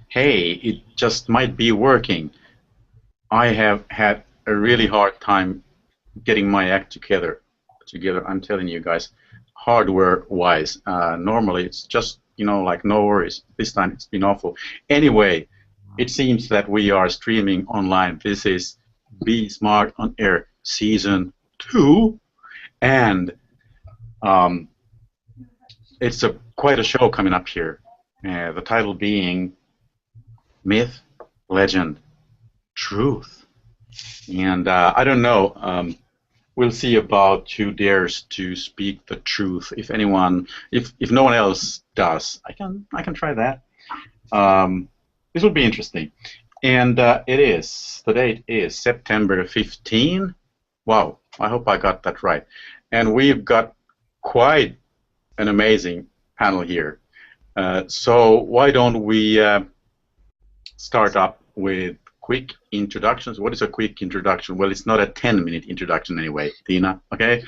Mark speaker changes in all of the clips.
Speaker 1: Hey, it just might be working. I have had a really hard time getting my act together. I'm telling you guys, hardware-wise. Normally it's just, like no worries. This time it's been awful. Anyway, it seems that we are streaming online. This is Be Smart on Air Season 2, and um, it's quite a show coming up here. The title being Myth, Legend, Truth. And I don't know. We'll see about who dares to speak the truth. If anyone, if no one else does, I can try that. This will be interesting. And the date is September 15. Wow, I hope I got that right. And we've got quite an amazing panel here. So why don't we start up with quick introductions. What is a quick introduction? Well, it's not a 10-minute introduction anyway, Tina, okay?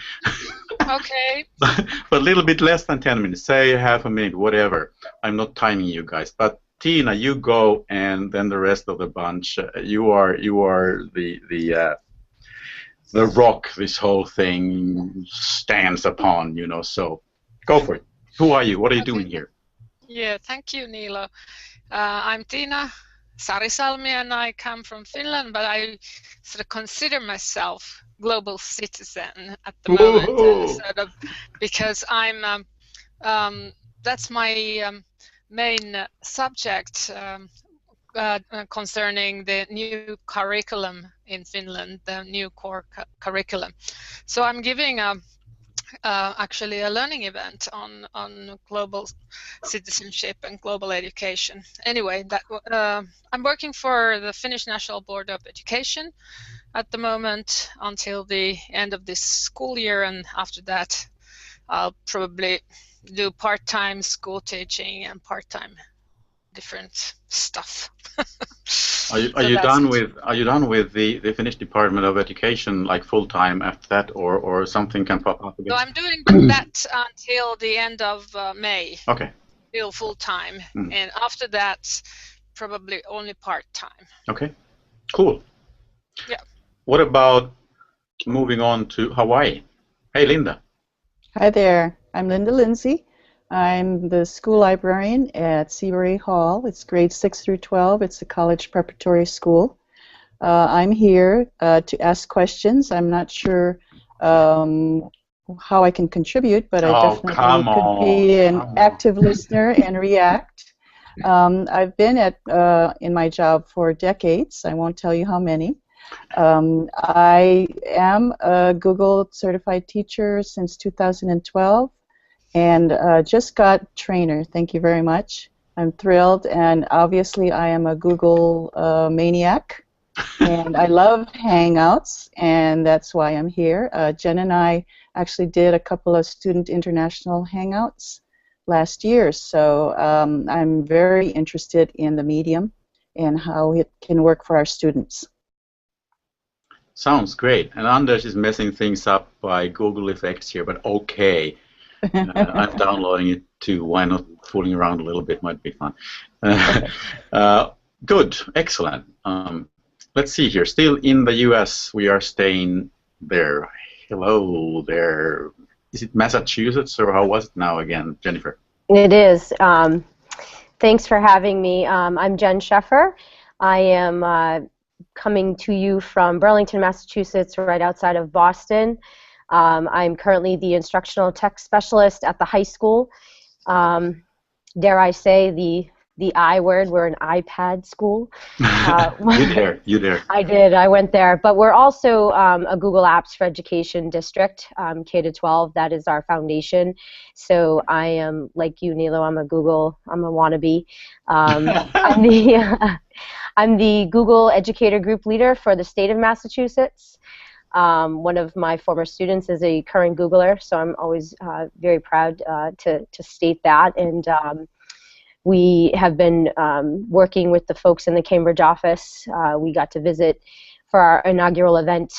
Speaker 2: Okay.
Speaker 1: But a little bit less than 10 minutes, say half a minute, whatever. I'm not timing you guys. But Tina, you go, and then the rest of the bunch, you are the rock this whole thing stands upon, so go for it. Who are you? What are you doing here?
Speaker 2: Yeah, thank you, Niilo. I'm Tina Sarisalmi, and I come from Finland, but I sort of consider myself global citizen at the moment, sort of, because I'm that's my main subject concerning the new curriculum in Finland, the new core curriculum. So I'm giving actually a learning event on global citizenship and global education. Anyway, I'm working for the Finnish National Board of Education at the moment until the end of this school year, and after that I'll probably do part-time school teaching and part-time different stuff.
Speaker 1: Are you done with the Finnish Department of Education, like full time after that, or something can pop up again?
Speaker 2: No, I'm doing that until the end of May.
Speaker 1: Okay.
Speaker 2: Still full time, and after that, probably only part time.
Speaker 1: Okay. Cool.
Speaker 2: Yeah.
Speaker 1: What about moving on to Hawaii? Hey, Linda.
Speaker 3: Hi there. I'm Linda Lindsay. I'm the school librarian at Seabury Hall. It's grades 6 through 12. It's a college preparatory school. I'm here to ask questions. I'm not sure how I can contribute, but I definitely could be an active listener and react. I've been in my job for decades. I won't tell you how many. I am a Google certified teacher since 2012. And just got trainer. Thank you very much. I'm thrilled, and obviously I am a Google maniac, and I love Hangouts, and that's why I'm here. Jen and I actually did a couple of student international Hangouts last year, so I'm very interested in the medium and how it can work for our students.
Speaker 1: Sounds great. And Anders is messing things up by Google effects here, but okay. I'm downloading it too. Why not fooling around a little bit? Might be fun. Good, excellent. Let's see here. Still in the U.S., we are staying there. Hello there. Is it Massachusetts, or how was it now again, Jennifer?
Speaker 4: It is. Thanks for having me. I'm Jen Sheffer. I am coming to you from Burlington, Massachusetts, right outside of Boston. I'm currently the instructional tech specialist at the high school. Dare I say the I word, we're an iPad school.
Speaker 1: You dare.
Speaker 4: I did, I went there. But we're also a Google Apps for Education district, K-12, that is our foundation. So I am, like you, Niilo, I'm a wannabe. I'm the Google Educator Group Leader for the state of Massachusetts. One of my former students is a current Googler, so I'm always very proud to state that. And we have been working with the folks in the Cambridge office. We got to visit for our inaugural event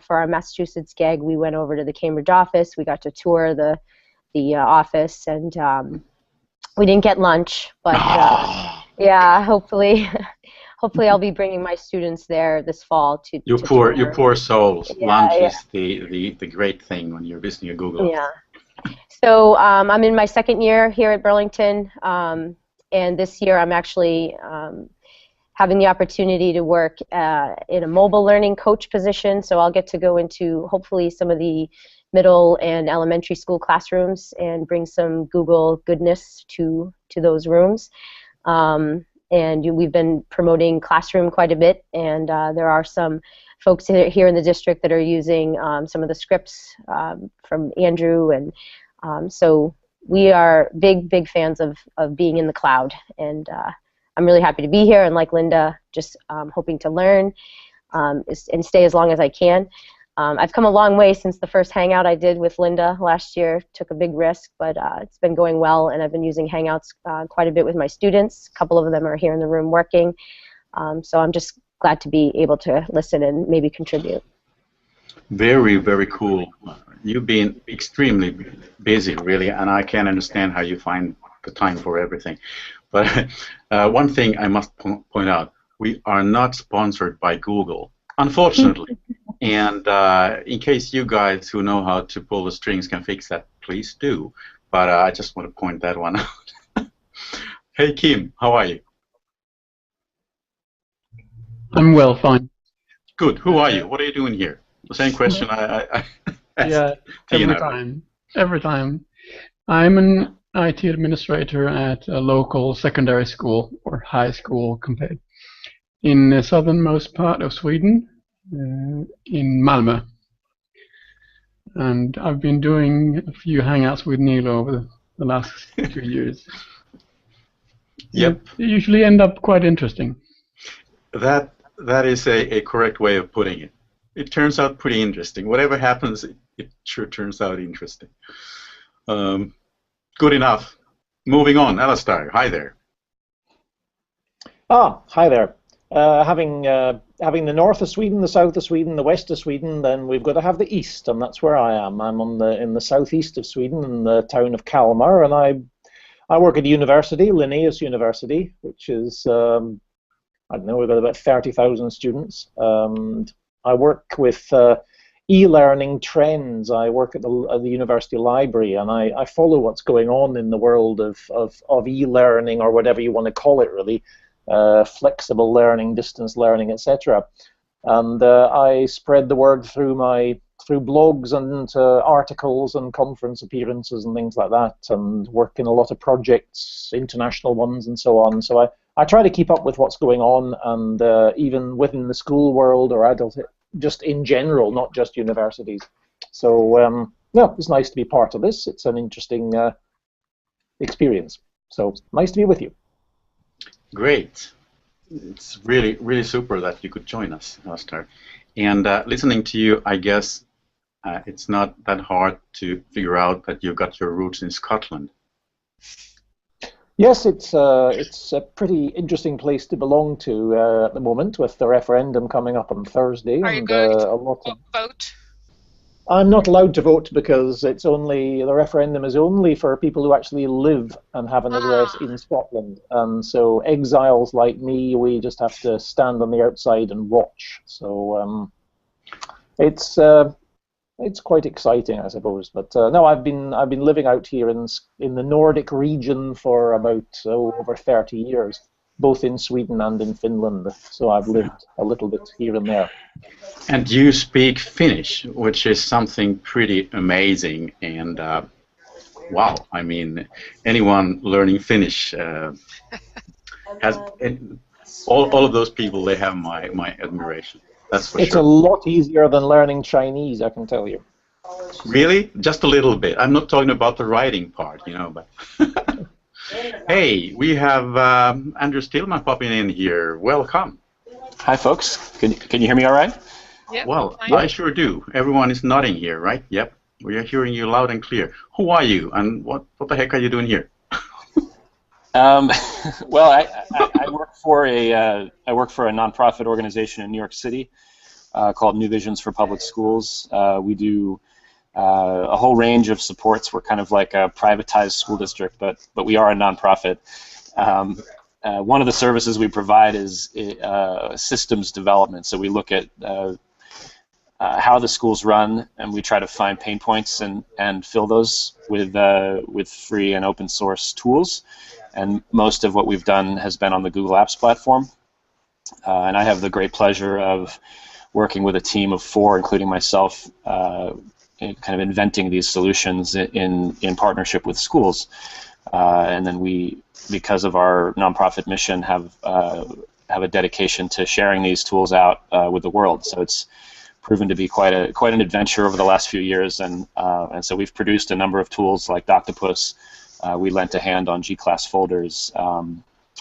Speaker 4: for our Massachusetts gig. We went over to the Cambridge office. We got to tour the office, and we didn't get lunch, but Yeah, hopefully, hopefully I'll be bringing my students there this fall to
Speaker 1: You
Speaker 4: tour.
Speaker 1: poor souls.
Speaker 4: Yeah,
Speaker 1: Lunch
Speaker 4: yeah,
Speaker 1: is the great thing when you're visiting a Google.
Speaker 4: yeah. So I'm in my second year here at Burlington, and this year I'm actually having the opportunity to work in a mobile learning coach position. So I'll get to go into hopefully some of the middle and elementary school classrooms and bring some Google goodness to those rooms. And we've been promoting Classroom quite a bit, and there are some folks here in the district that are using some of the scripts from Andrew, and so we are big fans of being in the cloud, and I'm really happy to be here, and like Linda, just hoping to learn and stay as long as I can. I've come a long way since the first Hangout I did with Linda last year. Took a big risk, but it's been going well, and I've been using Hangouts quite a bit with my students. A couple of them are here in the room working, so I'm just glad to be able to listen and maybe contribute.
Speaker 1: Very cool. You've been extremely busy, really, and I can't understand how you find the time for everything. But one thing I must point out, we are not sponsored by Google, unfortunately. And in case you guys who know how to pull the strings can fix that, please do. But I just want to point that one out. Hey, Kim, how are you?
Speaker 5: I'm well, fine.
Speaker 1: Good. Who are you? What are you doing here? The same question I asked.
Speaker 5: Yeah, every time. I'm an IT administrator at a local secondary school, or high school compared, in the southernmost part of Sweden, in Malmö. And I've been doing a few Hangouts with Neil over the last 2 years.
Speaker 1: Yep.
Speaker 5: They usually end up quite interesting.
Speaker 1: That is a correct way of putting it. It turns out pretty interesting. Whatever happens, it sure turns out interesting. Good enough. Moving on, Alistair, hi there.
Speaker 6: Hi there. Having the north of Sweden, the south of Sweden, the west of Sweden, then we've got to have the east, and that's where I am. I'm in the southeast of Sweden, in the town of Kalmar, and I work at a university, Linnaeus University, which is I don't know, we've got about 30,000 students. I work with e-learning trends. I work at the university library, and I follow what's going on in the world of e-learning, or whatever you want to call it, really. Flexible learning, distance learning, etc. And I spread the word through blogs and articles and conference appearances and things like that, and work in a lot of projects, international ones and so on. So I try to keep up with what's going on, and even within the school world or adult, just in general, not just universities. So yeah, it's nice to be part of this. It's an interesting experience. So nice to be with you.
Speaker 1: Great. It's really super that you could join us, Alistair. And listening to you, I guess it's not that hard to figure out that you've got your roots in Scotland.
Speaker 6: Yes, it's a pretty interesting place to belong to at the moment, with the referendum coming up on Thursday.
Speaker 2: Are you going to vote?
Speaker 6: I'm not allowed to vote because the referendum is only for people who actually live and have an address in Scotland, and so exiles like me, we just have to stand on the outside and watch. So it's quite exciting, I suppose. But no, I've been living out here in the Nordic region for about over 30 years, both in Sweden and in Finland. So I've lived a little bit here and there.
Speaker 1: And you speak Finnish, which is something pretty amazing. And wow, I mean, anyone learning Finnish has all of those people. They have my admiration. That's for sure.
Speaker 6: It's a lot easier than learning Chinese, I can tell you.
Speaker 1: Really? Just a little bit. I'm not talking about the writing part, you know. But hey, we have Andrew Stillman popping in here. Welcome.
Speaker 7: Hi, folks. Can you hear me all right?
Speaker 2: Yep,
Speaker 1: well, I sure do. Everyone is nodding here, right? Yep. We are hearing you loud and clear. Who are you, and what the heck are you doing here?
Speaker 7: Well, I work for a nonprofit organization in New York City called New Visions for Public Schools. We do a whole range of supports. We're kind of like a privatized school district, but we are a nonprofit. one of the services we provide is systems development. So we look at how the schools run, and we try to find pain points and fill those with free and open source tools. And most of what we've done has been on the Google Apps platform. And I have the great pleasure of working with a team of 4, including myself, in kind of inventing these solutions in partnership with schools. And then we, because of our nonprofit mission, have a dedication to sharing these tools out with the world. So it's proven to be quite an adventure over the last few years, and so we've produced a number of tools like Doctopus. We lent a hand on G-Class folders,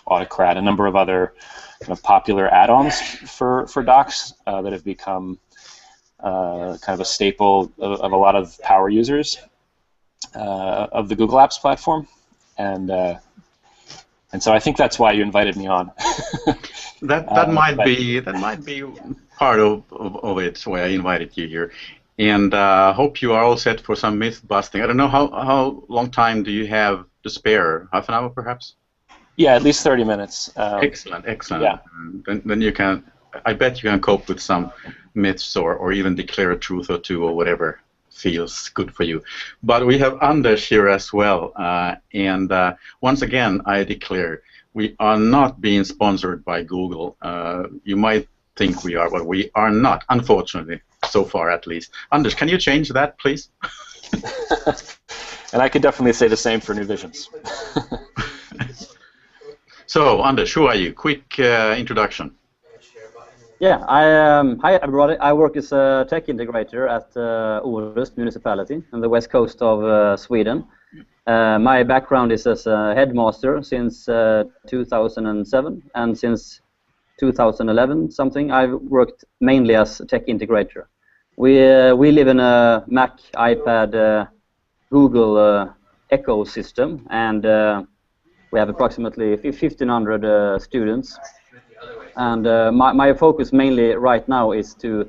Speaker 7: Autocrat, a number of other kind of popular add-ons for docs that have become kind of a staple of a lot of power users of the Google Apps platform, and so I think that's why you invited me on.
Speaker 1: that might be part of it, why I invited you here. And hope you are all set for some myth busting. I don't know how long time do you have to spare? Half an hour, perhaps?
Speaker 7: Yeah, at least 30 minutes.
Speaker 1: Excellent.
Speaker 7: Yeah.
Speaker 1: Then you can. I bet you can cope with some myths, or even declare a truth or two, or whatever feels good for you. But we have Anders here as well, and once again, I declare we are not being sponsored by Google. You might think we are, but we are not, unfortunately, so far at least. Anders, can you change that, please?
Speaker 7: And I can definitely say the same for New Visions.
Speaker 1: So, Anders, who are you? Quick introduction.
Speaker 8: Yeah, hi everybody. I work as a tech integrator at Orust municipality on the west coast of Sweden. My background is as a headmaster since 2007, and since 2011 something I've worked mainly as a tech integrator. We live in a Mac, iPad, Google ecosystem, and we have approximately 1,500 students. And my focus mainly right now is to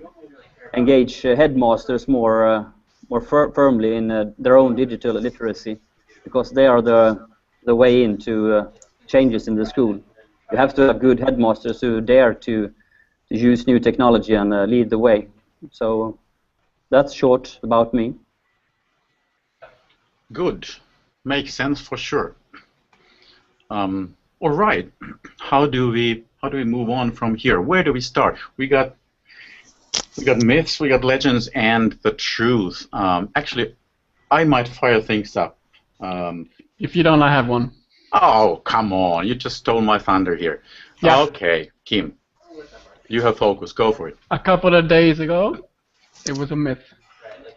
Speaker 8: engage headmasters more firmly in their own digital literacy, because they are the way into changes in the school. You have to have good headmasters who dare to use new technology and lead the way. So that's short about me.
Speaker 1: Good. Makes sense for sure. All right. How do we move on from here? Where do we start? We got myths, we got legends, and the truth. Actually, I might fire things up.
Speaker 5: If you don't, I have one.
Speaker 1: Oh, come on. You just stole my thunder here.
Speaker 5: Yeah.
Speaker 1: Okay, Kim. You have focus. Go for it.
Speaker 5: A couple of days ago, it was a myth.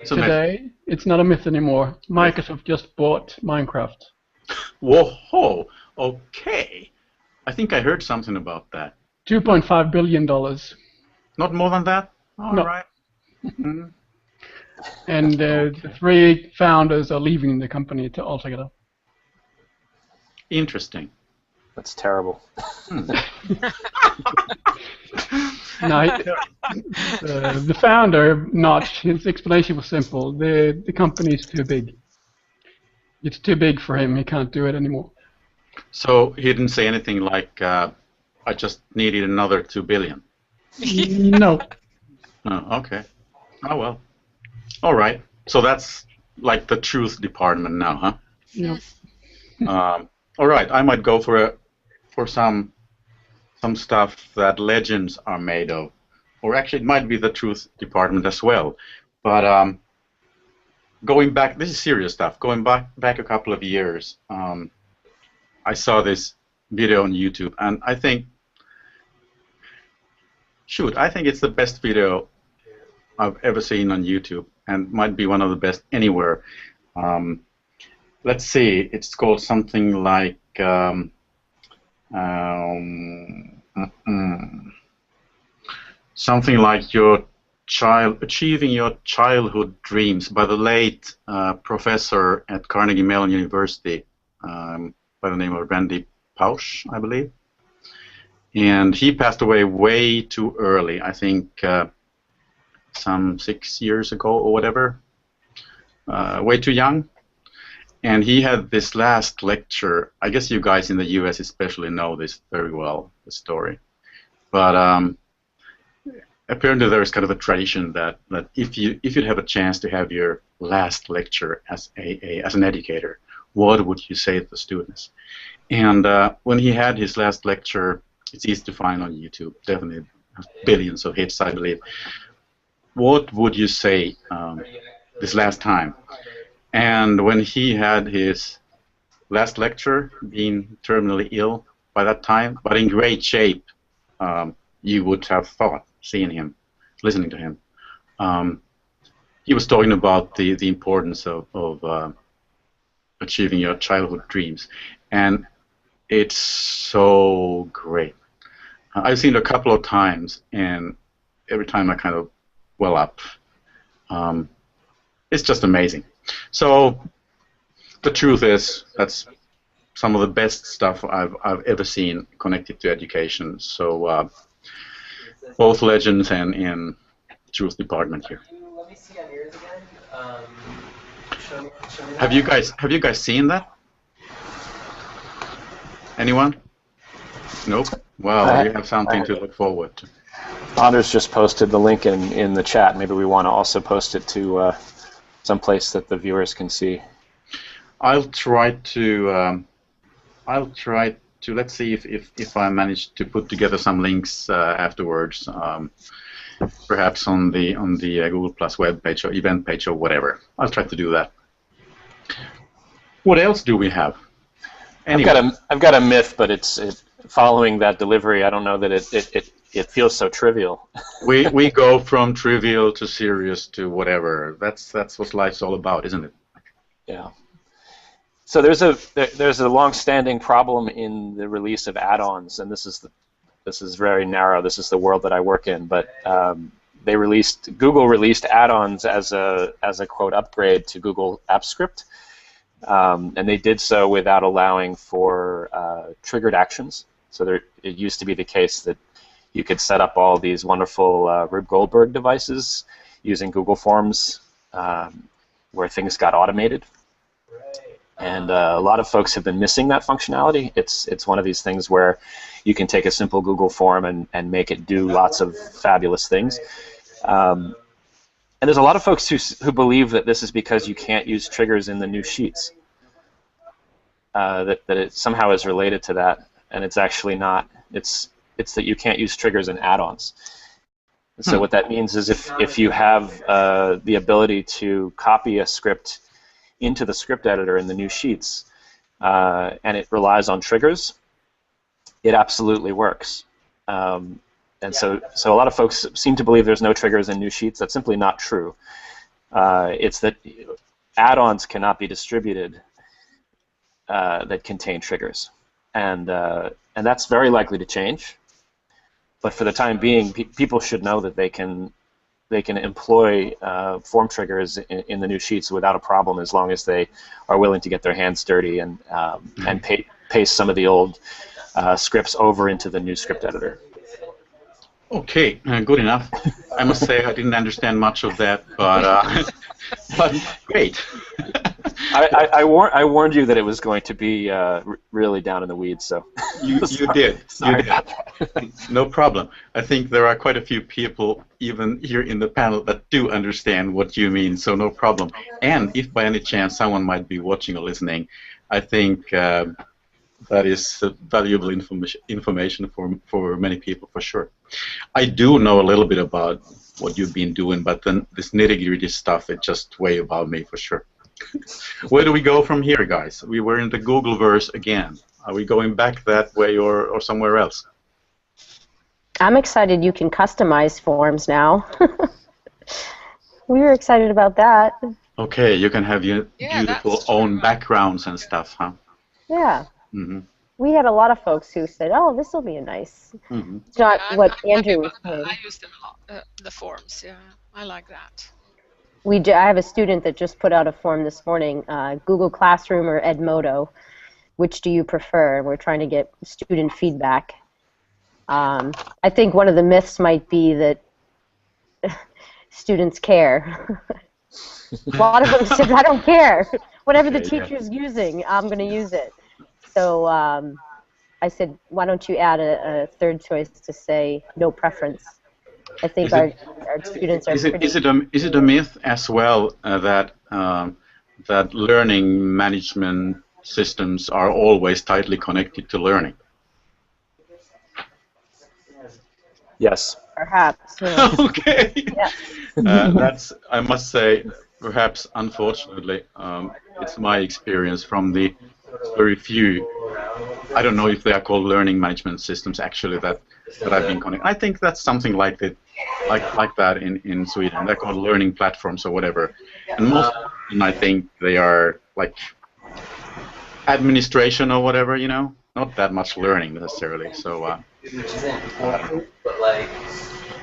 Speaker 5: Today, it's not a myth anymore. Microsoft just bought Minecraft.
Speaker 1: Whoa. Okay. I think I heard something about that.
Speaker 5: $2.5 billion.
Speaker 1: Not more than that? All
Speaker 5: No.
Speaker 1: right. Mm.
Speaker 5: And the 3 founders are leaving the company altogether.
Speaker 1: Interesting.
Speaker 7: That's terrible.
Speaker 5: No, the founder, his explanation was simple. The company is too big. It's too big for him. He can't do it anymore.
Speaker 1: So he didn't say anything like, I just needed another 2 billion.
Speaker 5: No.
Speaker 1: Oh, okay. Oh, well. All right. So that's like the truth department now, huh?
Speaker 5: Yep.
Speaker 1: All right. I might go for some stuff that legends are made of. Or actually, it might be the truth department as well. But going back, this is serious stuff. Going back a couple of years, I saw this video on YouTube, and I think it's the best video I've ever seen on YouTube, and might be one of the best anywhere. Let's see, it's called something like something like Achieving Your Childhood Dreams by the late professor at Carnegie Mellon University by the name of Randy Pausch, I believe. And he passed away way too early, I think some 6 years ago or whatever, way too young. And he had this last lecture. I guess you guys in the US especially know this very well, the story. But apparently there is kind of a tradition that if you'd have a chance to have your last lecture as an educator, what would you say to the students? And when he had his last lecture, it's easy to find on YouTube, definitely has billions of hits, I believe. What would you say this last time? And when he had his last lecture, being terminally ill by that time, but in great shape, you would have thought, seeing him, listening to him. He was talking about the importance of achieving your childhood dreams. And it's so great. I've seen it a couple of times, and every time I kind of well up. It's just amazing. So the truth is, that's some of the best stuff I've ever seen connected to education. So both legends and in truth department here.
Speaker 9: Let me see on yours again. Show me
Speaker 1: Have you guys seen that? Anyone? Nope. Well, you have something to look forward to.
Speaker 7: Anders just posted the link in the chat. Maybe we want to also post it to some place that the viewers can see.
Speaker 1: I'll try to. Let's see if I manage to put together some links afterwards. Perhaps on the Google Plus web page or event page or whatever. I'll try to do that. What else do we have? Anyway.
Speaker 7: I've got a myth, but it's following that delivery. I don't know that it feels so trivial.
Speaker 1: we go from trivial to serious to whatever. That's what life's all about, isn't it?
Speaker 7: Yeah. So there's a long-standing problem in the release of add-ons, and this is very narrow. This is the world that I work in, but Google released add-ons as a quote upgrade to Google Apps Script, and they did so without allowing for triggered actions. So it used to be the case that you could set up all these wonderful Rube Goldberg devices using Google Forms where things got automated. And a lot of folks have been missing that functionality. It's one of these things where you can take a simple Google form and make it do lots of fabulous things. And there's a lot of folks who believe that this is because you can't use triggers in the new sheets, that it somehow is related to that, and it's actually not. It's that you can't use triggers in add-ons. So what that means is if you have the ability to copy a script into the script editor in the new sheets, and it relies on triggers, it absolutely works. And so a lot of folks seem to believe there's no triggers in new sheets. That's simply not true. It's that add-ons cannot be distributed that contain triggers, and that's very likely to change. But for the time being, people should know that they can employ form triggers in the new sheets without a problem, as long as they are willing to get their hands dirty and paste some of the old scripts over into the new script editor.
Speaker 1: Okay, good enough. I must say I didn't understand much of that, but great.
Speaker 7: I warned you that it was going to be really down in the weeds, so
Speaker 1: you did.
Speaker 7: Sorry.
Speaker 1: You did. No problem. I think there are quite a few people, even here in the panel, that do understand what you mean, so no problem. And if by any chance someone might be watching or listening, I think that is valuable information for many people, for sure. I do know a little bit about what you've been doing, but then this nitty-gritty stuff, it's just way above me, for sure. Where do we go from here, guys? We were in the Googleverse again. Are we going back that way or somewhere else?
Speaker 4: I'm excited you can customize forms now. We were excited about that.
Speaker 1: Okay, you can have your beautiful own backgrounds and stuff, huh?
Speaker 4: Yeah.
Speaker 1: Mm-hmm.
Speaker 4: We had a lot of folks who said, "Oh, this will be a nice."
Speaker 1: Mm-hmm.
Speaker 4: It's not what Andrew was saying.
Speaker 2: I use the forms. Yeah, I like that.
Speaker 4: I have a student that just put out a form this morning, Google Classroom or Edmodo, which do you prefer? We're trying to get student feedback. I think one of the myths might be that students care. A lot of them said, "I don't care. whatever the
Speaker 1: Okay, yeah.
Speaker 4: teacher's using, I'm going to use it. So I said, why don't you add a third choice to say no preference? I think
Speaker 1: Is it
Speaker 4: our students are
Speaker 1: is it
Speaker 4: pretty.
Speaker 1: is it a myth as well that that learning management systems are always tightly connected to learning?
Speaker 7: Yes.
Speaker 4: Perhaps. Yeah.
Speaker 1: Okay.
Speaker 4: Yeah.
Speaker 1: That's, I must say, perhaps unfortunately, it's my experience from the very few. I don't know if they are called learning management systems actually that I've been connected. I think that's something like it, like that in Sweden. They're called learning platforms or whatever. And most of them, I think they are like administration or whatever, you know, not that much learning necessarily. So.
Speaker 9: But like,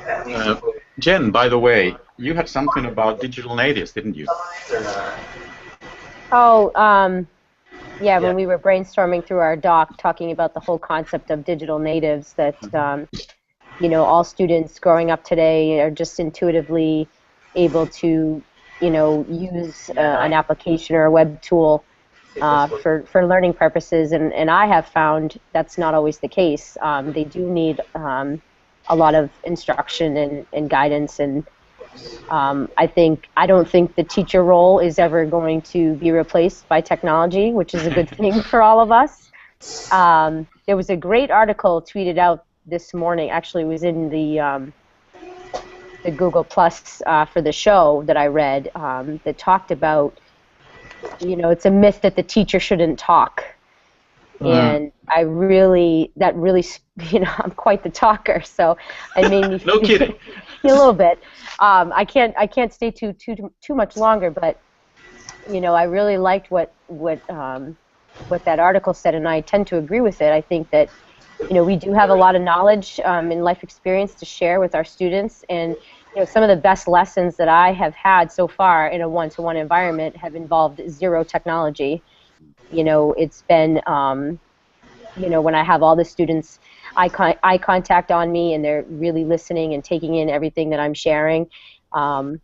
Speaker 9: at least
Speaker 1: Jen, by the way, you had something about digital natives, didn't you?
Speaker 9: or not.
Speaker 4: Oh, yeah, when we were brainstorming through our doc, talking about the whole concept of digital natives, that you know, all students growing up today are just intuitively able to, you know, use an application or a web tool for learning purposes, and I have found that's not always the case. They do need a lot of instruction and guidance, and I don't think the teacher role is ever going to be replaced by technology, which is a good thing for all of us. There was a great article tweeted out this morning. Actually, it was in the Google Plus for the show that I read that talked about, you know, it's a myth that the teacher shouldn't talk. And that really, you know, I'm quite the talker, so it made me
Speaker 1: No kidding.
Speaker 4: a little bit. I can't stay too much longer, but you know, I really liked what that article said, and I tend to agree with it. I think that, you know, we do have a lot of knowledge and life experience to share with our students, and you know, some of the best lessons that I have had so far in a one-to-one environment have involved zero technology. You know, it's been, you know, when I have all the students eye contact on me and they're really listening and taking in everything that I'm sharing. I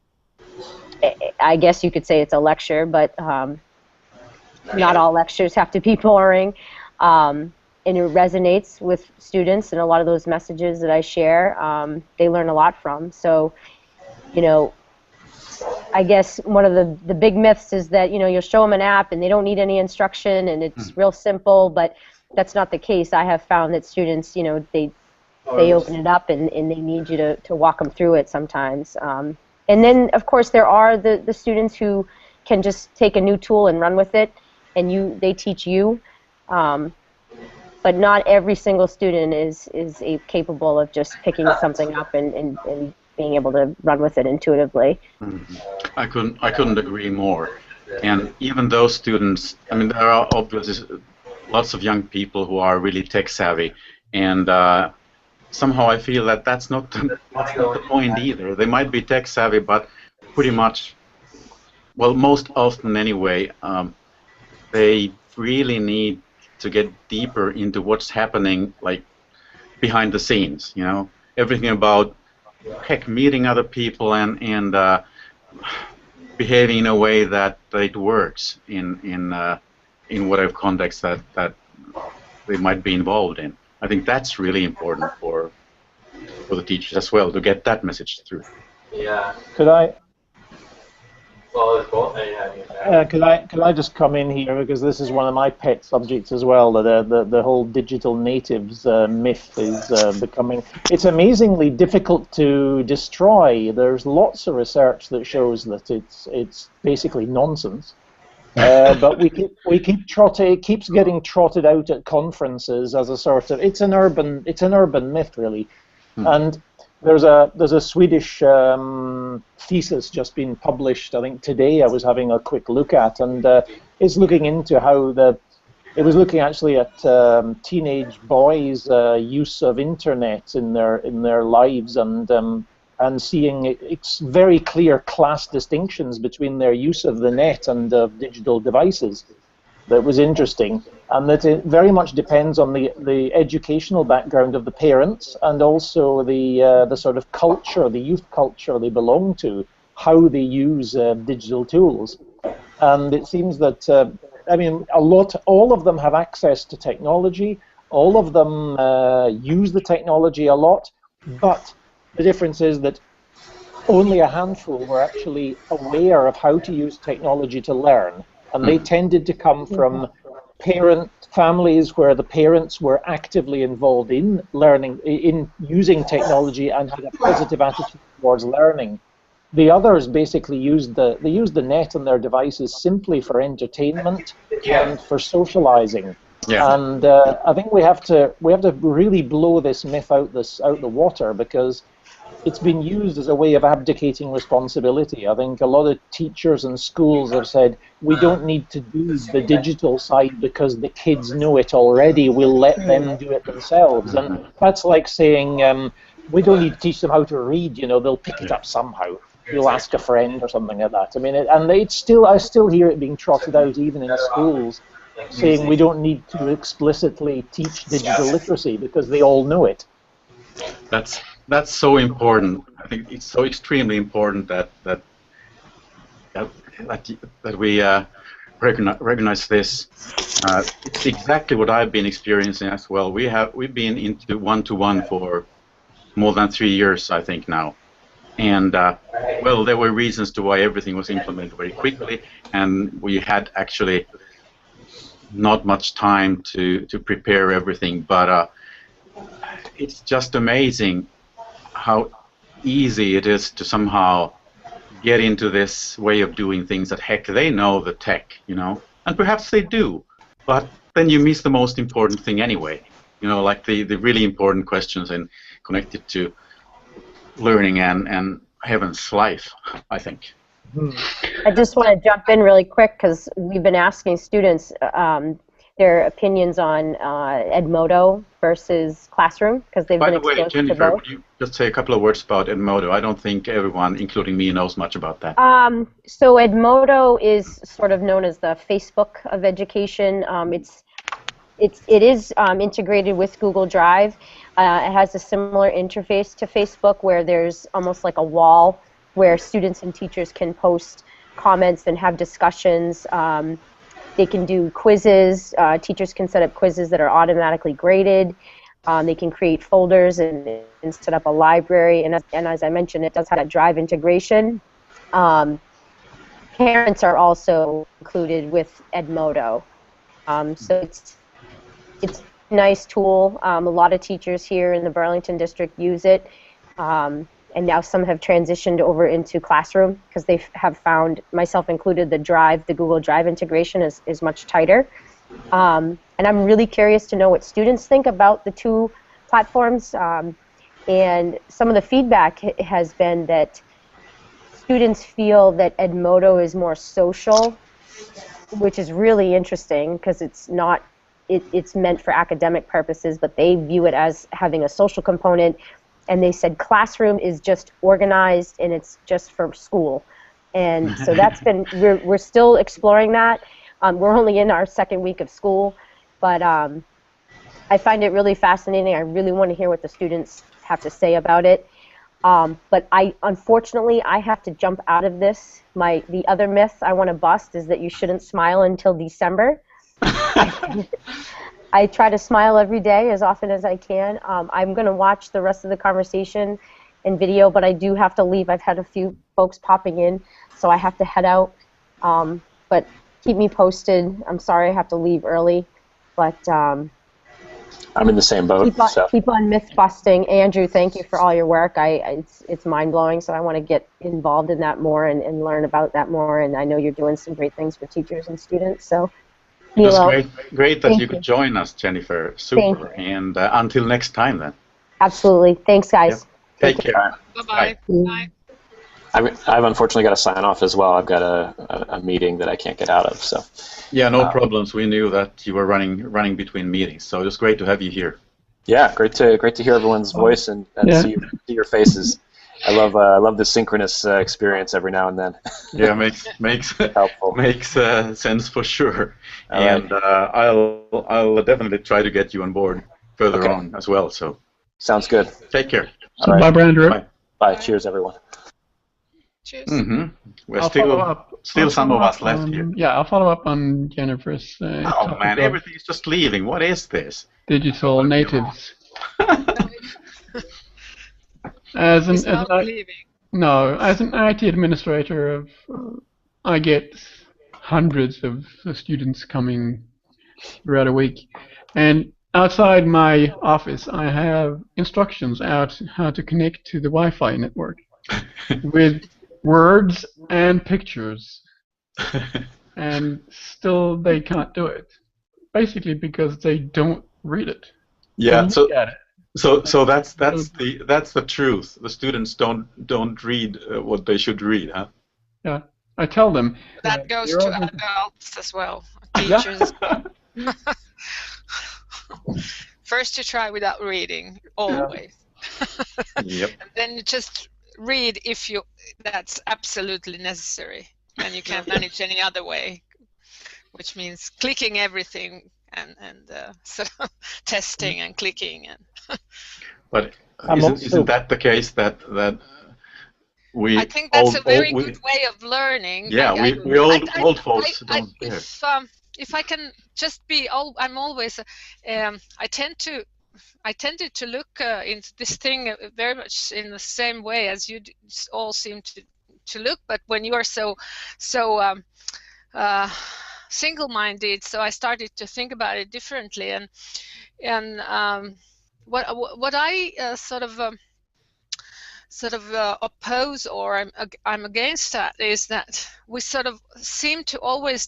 Speaker 4: guess you could say it's a lecture, but not all lectures have to be boring. And it resonates with students, and a lot of those messages that I share, they learn a lot from. So, you know, I guess one of the big myths is that, you know, you'll show them an app and they don't need any instruction and it's real simple, but that's not the case. I have found that students, you know, they open it up and they need you to walk them through it sometimes. And then, of course, there are the students who can just take a new tool and run with it, and they teach you. But not every single student is capable of just picking something up and being able to run with it intuitively.
Speaker 1: I couldn't agree more. And even those students, I mean, there are obviously lots of young people who are really tech savvy, and somehow I feel that that's not the point either. They might be tech savvy, but pretty much, well, most often anyway, they really need to get deeper into what's happening, like behind the scenes. You know, everything about, heck, meeting other people and behaving in a way that it works in whatever context that they might be involved in. I think that's really important for the teachers as well, to get that message through.
Speaker 9: Yeah.
Speaker 6: Could I?
Speaker 9: Well, it's both.
Speaker 6: Could I just come in here, because this is one of my pet subjects as well. The whole digital natives myth is becoming. It's amazingly difficult to destroy. There's lots of research that shows that it's basically nonsense. But we keep trotting. It keeps getting trotted out at conferences as a sort of. It's an urban myth, really, and. There's a Swedish thesis just been published, I think today. I was having a quick look at, and it's looking into how it was looking actually at teenage boys' use of internet in their lives, and seeing it's very clear class distinctions between their use of the net and of digital devices. That was interesting, and that it very much depends on the educational background of the parents, and also the sort of culture, the youth culture they belong to, how they use digital tools. And it seems that, I mean, all of them have access to technology, all of them use the technology a lot, but the difference is that only a handful were actually aware of how to use technology to learn. And they tended to come from families where the parents were actively involved in learning, in using technology, and had a positive attitude towards learning. The others basically used the net and their devices simply for entertainment and for socializing. Yeah. And I think we have to really blow this myth out the water, because it's been used as a way of abdicating responsibility. I think a lot of teachers and schools have said, we don't need to do the digital side because the kids know it already, we'll let them do it themselves. And that's like saying, we don't need to teach them how to read, you know, they'll pick it up somehow. You'll ask a friend or something like that. I mean, I still hear it being trotted out even in schools, saying we don't need to explicitly teach digital literacy because they all know it.
Speaker 1: That's so important. I think it's so extremely important that we recognize this. It's exactly what I've been experiencing as well. We've been into one-to-one for more than 3 years, I think now, and well, there were reasons to why everything was implemented very quickly, and we had actually not much time to prepare everything, but it's just amazing how easy it is to somehow get into this way of doing things that, heck, they know the tech, you know, and perhaps they do, but then you miss the most important thing anyway, you know, like the really important questions and connected to learning and heaven's life, I think.
Speaker 4: I just want to jump in really quick because we've been asking students their opinions on Edmodo versus Classroom, because they've been exposed to both. By the way, Jennifer, would you
Speaker 1: just say a couple of words about Edmodo? I don't think everyone, including me, knows much about that.
Speaker 4: So Edmodo is sort of known as the Facebook of education. It is integrated with Google Drive. It has a similar interface to Facebook, where there's almost like a wall where students and teachers can post comments and have discussions. They can do quizzes. Teachers can set up quizzes that are automatically graded. They can create folders and set up a library. And as I mentioned, it does have a Drive integration. Parents are also included with Edmodo. So it's a nice tool. A lot of teachers here in the Burlington district use it. And now some have transitioned over into Classroom because they have found, myself included, the Google Drive integration is much tighter. And I'm really curious to know what students think about the two platforms. And some of the feedback has been that students feel that Edmodo is more social, which is really interesting because it's not, it's meant for academic purposes, but they view it as having a social component. And they said Classroom is just organized and it's just for school. And so that's been, we're still exploring that. We're only in our second week of school, but I find it really fascinating. I really want to hear what the students have to say about it. But unfortunately, I have to jump out of this. The other myth I want to bust is that you shouldn't smile until December. I try to smile every day as often as I can. I'm going to watch the rest of the conversation and video, but I do have to leave. I've had a few folks popping in, so I have to head out. But keep me posted. I'm sorry I have to leave early, but
Speaker 7: I'm in the same boat.
Speaker 4: Keep on myth busting. Andrew, thank you for all your work. It's mind-blowing, so I want to get involved in that more and learn about that more, and I know you're doing some great things for teachers and students. So.
Speaker 1: It was great that you could join us, Jennifer. Super. And until next time, then.
Speaker 4: Absolutely. Thanks, guys.
Speaker 1: Yep. Take care.
Speaker 2: Bye-bye. Bye.
Speaker 7: I've unfortunately got to sign off as well. I've got a meeting that I can't get out of. So.
Speaker 1: Yeah, no problems. We knew that you were running between meetings, so it was great to have you here.
Speaker 7: Yeah, great to hear everyone's voice and see your faces. I love the synchronous experience every now and then.
Speaker 1: Yeah, makes
Speaker 7: helpful.
Speaker 1: Makes sense for sure. And I'll definitely try to get you on board further on as well. So
Speaker 7: sounds good.
Speaker 1: Take care.
Speaker 5: So bye, Andrew.
Speaker 7: Bye. Cheers, everyone.
Speaker 2: Cheers.
Speaker 1: We're
Speaker 5: I'll
Speaker 1: still
Speaker 5: follow up.
Speaker 1: some of us left here.
Speaker 5: Yeah, I'll follow up on Jennifer's
Speaker 1: Oh
Speaker 5: topic
Speaker 1: man,
Speaker 5: of
Speaker 1: everything's just leaving. What is this?
Speaker 5: digital natives. As
Speaker 2: He's
Speaker 5: an
Speaker 2: not leaving.
Speaker 5: No, as an IT administrator, I get hundreds of students coming throughout a week, and outside my office, I have instructions out how to connect to the Wi-Fi network with words and pictures, and still they can't do it. Basically, because they don't read it.
Speaker 1: Yeah.
Speaker 5: They look at it.
Speaker 1: So that's the truth. The students don't read what they should read, huh?
Speaker 5: Yeah, I tell them.
Speaker 2: That goes to adults as well, teachers. First you try without reading, always.
Speaker 1: Yep.
Speaker 2: And then you just read if that's absolutely necessary, and you can't manage any other way, which means clicking everything and sort of testing and clicking and.
Speaker 1: But isn't that the case that we?
Speaker 2: I think that's a very good way of learning.
Speaker 1: Yeah, we old folks don't care.
Speaker 2: If I can just be, I'm always. I tended to look into this thing very much in the same way as you all seem to look. But when you are so single-minded, so I started to think about it differently, and what I sort of oppose, or I'm against that, is that we sort of seem to always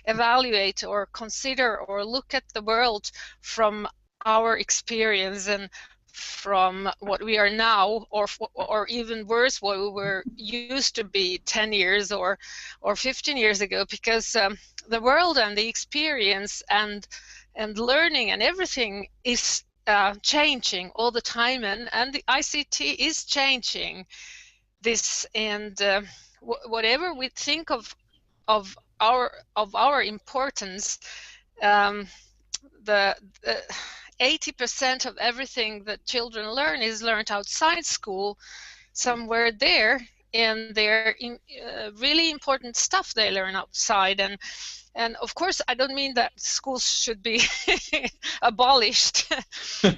Speaker 2: evaluate or consider or look at the world from our experience and from what we are now, or even worse, what we were used to be 10 years or 15 years ago, because the world and the experience and learning and everything is changing all the time, and the ICT is changing this, and whatever we think of our importance, the 80% of everything that children learn is learned outside school, somewhere there, and they're really important stuff they learn outside. And of course, I don't mean that schools should be abolished.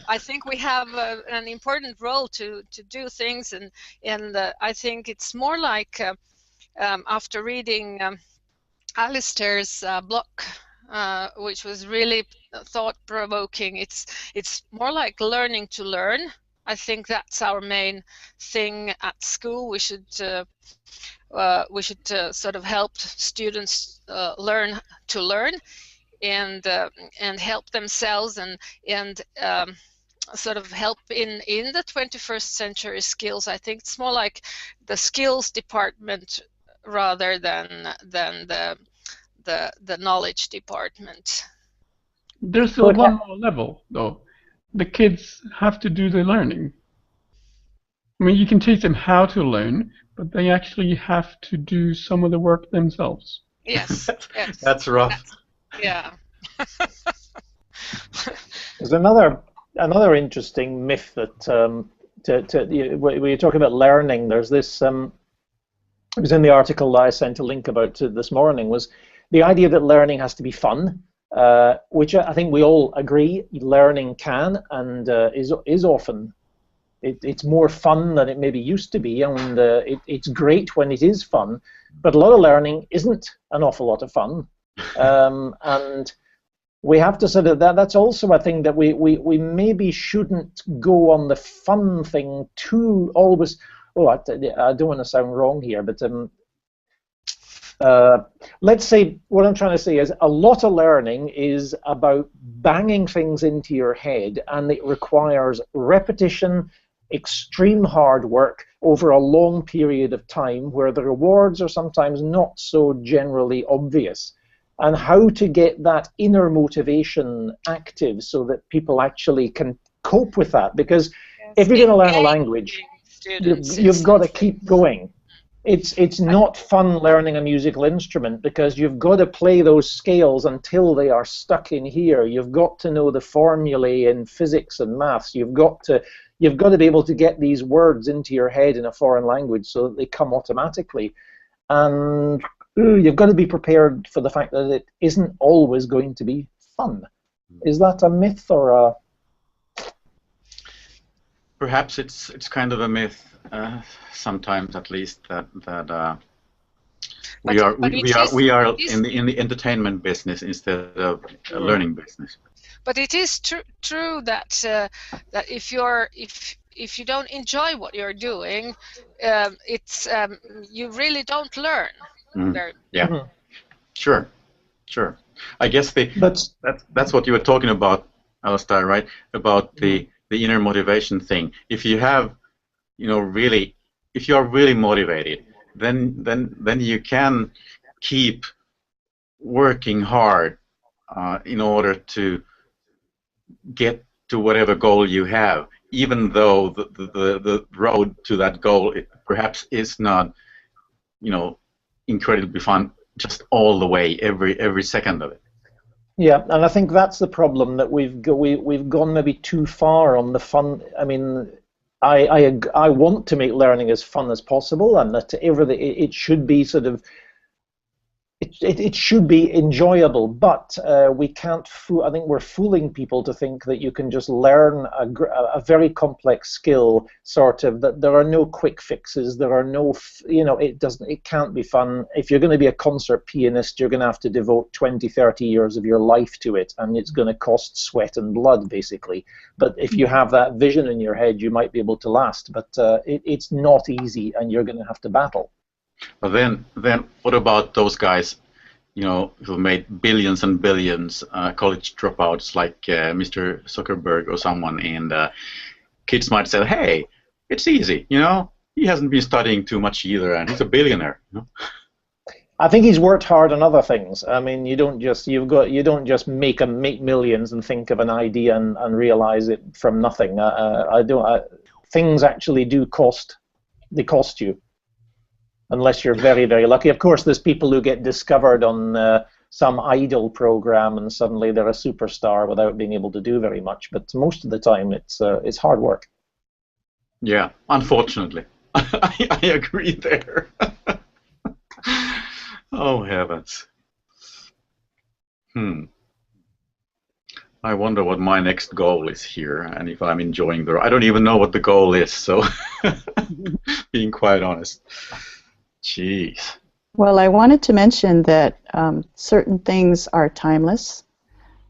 Speaker 2: I think we have an important role to do things, and I think it's more like after reading Alistair's blog, which was really thought-provoking. It's more like learning to learn. I think that's our main thing at school. We should sort of help students learn to learn, and help themselves, and sort of help in the 21st century skills. I think it's more like the skills department rather than the knowledge department.
Speaker 5: There's still one more level, though. The kids have to do the learning. I mean, you can teach them how to learn, but they actually have to do some of the work themselves.
Speaker 2: Yes, yes.
Speaker 1: That's rough.
Speaker 2: Yeah.
Speaker 6: There's another interesting myth that when you're talking about learning, there's this. It was in the article that I sent a link about this morning. Was the idea that learning has to be fun, which I think we all agree learning can and is often. It's more fun than it maybe used to be, and it's great when it is fun. But a lot of learning isn't an awful lot of fun, and we have to sort of that's also a thing that we maybe shouldn't go on the fun thing too always. Oh, I don't want to sound wrong here, but let's say what I'm trying to say is a lot of learning is about banging things into your head, and it requires repetition, extreme hard work over a long period of time where the rewards are sometimes not so generally obvious. And how to get that inner motivation active so that people actually can cope with that. Because if you're going to learn a language, you've got to keep going. it's not fun learning a musical instrument because you've got to play those scales until they are stuck in here. You've got to know the formulae in physics and maths. You've got to be able to get these words into your head in a foreign language so that they come automatically. And you've got to be prepared for the fact that it isn't always going to be fun. Is that a myth or a...
Speaker 1: Perhaps it's kind of a myth, sometimes at least, that we are in the entertainment business instead of a learning business.
Speaker 2: But it is true that that if you don't enjoy what you're doing, you really don't learn.
Speaker 1: Yeah, sure. I guess that's what you were talking about, Alistair, right? About the inner motivation thing. If you have, if you are really motivated, then you can keep working hard in order to get to whatever goal you have, even though the road to that goal perhaps is not, incredibly fun just all the way, every second of it.
Speaker 6: Yeah, and I think that's the problem, that we've gone maybe too far on the fun. I mean, I want to make learning as fun as possible, and that it should be sort of it should be enjoyable, but we can't I think we're fooling people to think that you can just learn a very complex skill, sort of, that there are no quick fixes, there are no, it can't be fun. If you're going to be a concert pianist, you're going to have to devote 20, 30 years of your life to it, and it's going to cost sweat and blood, basically. But if you have that vision in your head, you might be able to last, but it's not easy, and you're going to have to battle.
Speaker 1: But then what about those guys, who made billions and billions, college dropouts like Mr. Zuckerberg or someone, and kids might say, hey, it's easy, he hasn't been studying too much either, and he's a billionaire.
Speaker 6: I think he's worked hard on other things. I mean, you don't just make millions and think of an idea and realize it from nothing. Things actually do cost. They cost you. Unless you're very, very lucky. Of course, there's people who get discovered on some idol program and suddenly they're a superstar without being able to do very much. But most of the time, it's hard work.
Speaker 1: Yeah, unfortunately, I agree there. Oh heavens. I wonder what my next goal is here, and if I'm enjoying I don't even know what the goal is. So, being quite honest. Jeez.
Speaker 3: Well, I wanted to mention that certain things are timeless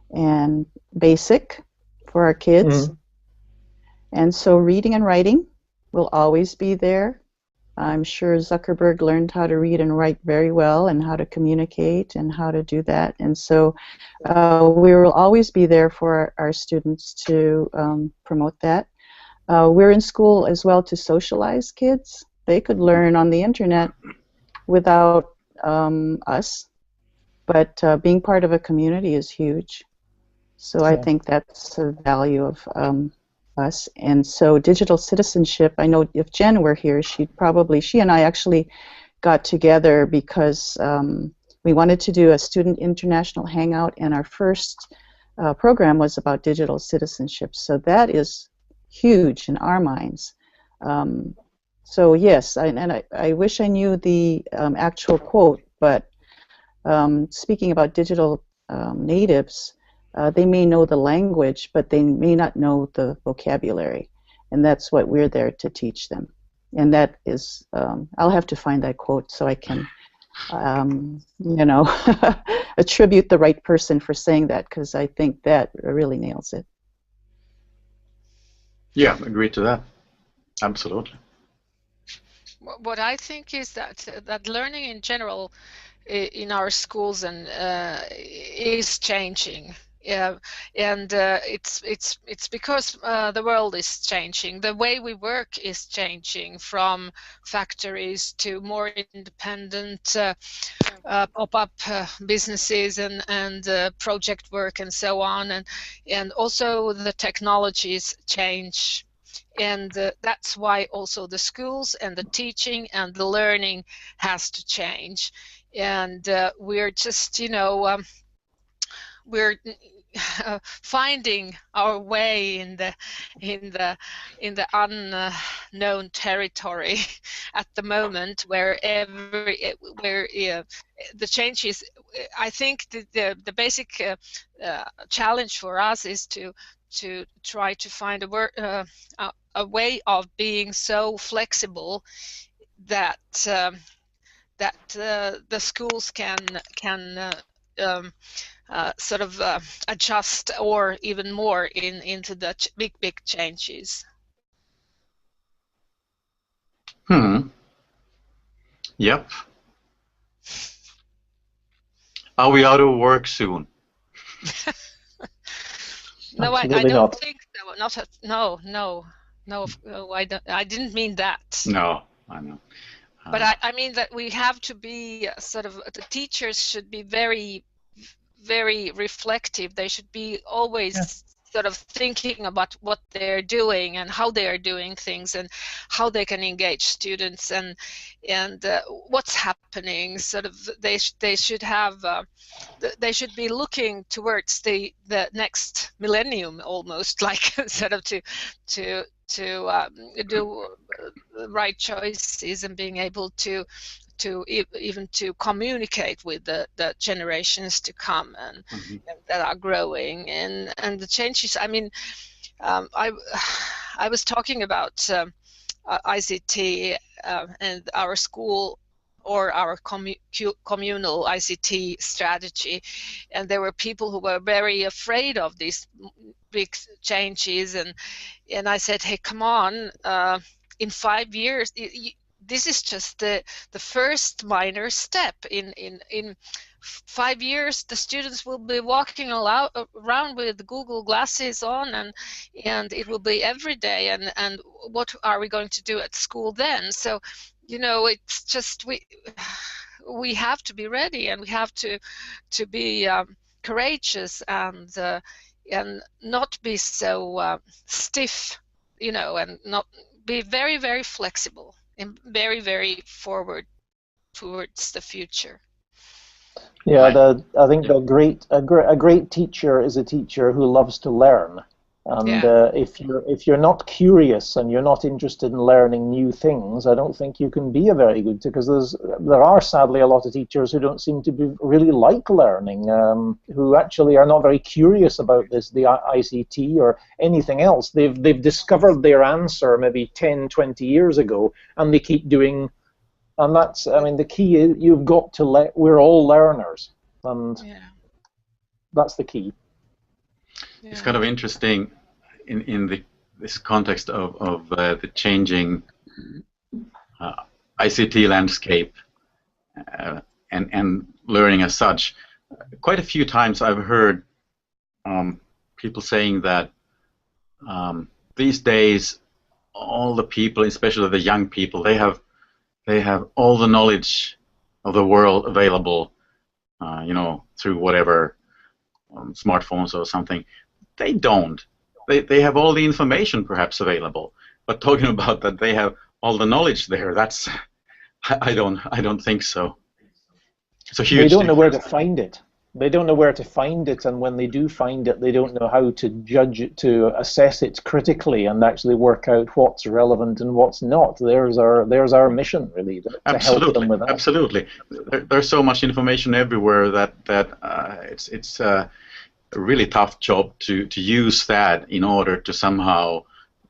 Speaker 3: and basic for our kids. And so reading and writing will always be there. I'm sure Zuckerberg learned how to read and write very well, and how to communicate and how to do that. And so we will always be there for our students to promote that. We're in school as well to socialize kids. They could learn on the internet without us, but being part of a community is huge. So I think that's the value of us. And so digital citizenship, I know if Jen were here, she and I actually got together because we wanted to do a student international hangout, and our first program was about digital citizenship. So that is huge in our minds. So yes, I wish I knew the actual quote, but speaking about digital natives, they may know the language, but they may not know the vocabulary, and that's what we're there to teach them. And that is, I'll have to find that quote so I can, attribute the right person for saying that, because I think that really nails it.
Speaker 1: Yeah, agree to that. Absolutely.
Speaker 2: What I think is that learning in general in our schools is changing. And it's because the world is changing. The way we work is changing from factories to more independent pop-up businesses and project work and so on. And also the technologies change that's why also the schools and the teaching and the learning has to change. And we're just, we're finding our way in the unknown territory at the moment, where the changes. I think the basic challenge for us is to try to find a way of being so flexible that the schools can sort of adjust or even more into the big changes.
Speaker 1: Yep. Are we out of work soon?
Speaker 2: No, I don't think so. No, I didn't mean that.
Speaker 1: No, I know.
Speaker 2: But I mean that we have to be sort of, the teachers should be very, very reflective. They should be always sort of thinking about what they're doing and how they are doing things and how they can engage students and what's happening. Sort of they should have they should be looking towards the next millennium, almost, like sort of to do the right choices and being able to even to communicate with the generations to come and that are growing and the changes. I mean, I was talking about ICT and our school or our communal ICT strategy, and there were people who were very afraid of these big changes, and I said, hey, come on, in 5 years, this is just the first minor step. In 5 years, the students will be walking around with Google glasses on, and it will be every day. And what are we going to do at school then? So, it's just we have to be ready, and we have to be courageous and not be so stiff, and not be very, very flexible and very, very forward towards the future.
Speaker 6: Yeah, I think a great teacher is a teacher who loves to learn. And if you're not curious and you're not interested in learning new things, I don't think you can be a very good teacher, because there are sadly a lot of teachers who don't seem to be really like learning, who actually are not very curious about the ICT or anything else. They've discovered their answer maybe 10, 20 years ago, and they keep doing. And that's, I mean, the key is you've got to we're all learners, and that's the key.
Speaker 1: It's kind of interesting in this context of the changing ICT landscape and learning as such. Quite a few times I've heard people saying that these days all the people, especially the young people, they have all the knowledge of the world available, through whatever smartphones or something. They don't. They have all the information perhaps available, but talking about that they have all the knowledge there, that's I don't think so. It's a huge
Speaker 6: They don't know where to
Speaker 1: difference.
Speaker 6: find it. They don't know where to find it, and when they do find it, they don't know how to judge it, to assess it critically, and actually work out what's relevant and what's not. There's our mission, really, to help them with that.
Speaker 1: Absolutely. There's so much information everywhere that it's a really tough job to use that in order to somehow,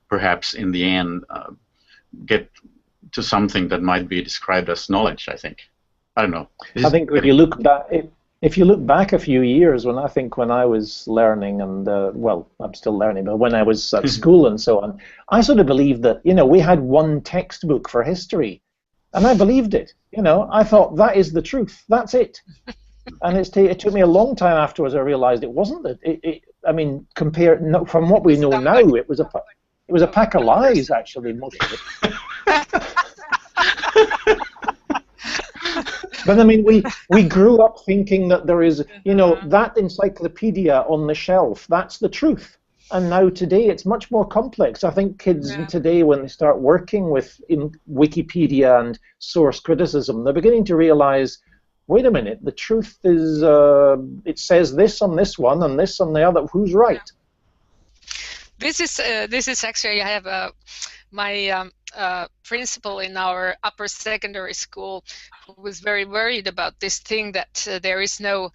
Speaker 1: perhaps in the end, get to something that might be described as knowledge. I think. I don't know.
Speaker 6: I think if you look back a few years, when I was learning, and well, I'm still learning, but when I was at school and so on, I sort of believed that we had one textbook for history, and I believed it. I thought that is the truth. That's it. And it took me a long time afterwards I realized it wasn't that. I mean, from what we know now, it was a pack of lies, actually, most of it. But I mean, we grew up thinking that there is, that encyclopedia on the shelf, that's the truth. And now today it's much more complex. I think kids today, when they start working with in Wikipedia and source criticism, they're beginning to realize, wait a minute, the truth is, it says this on this one and this on the other. Who's right?
Speaker 2: This is actually, I have my principal in our upper secondary school who was very worried about this thing that there is no,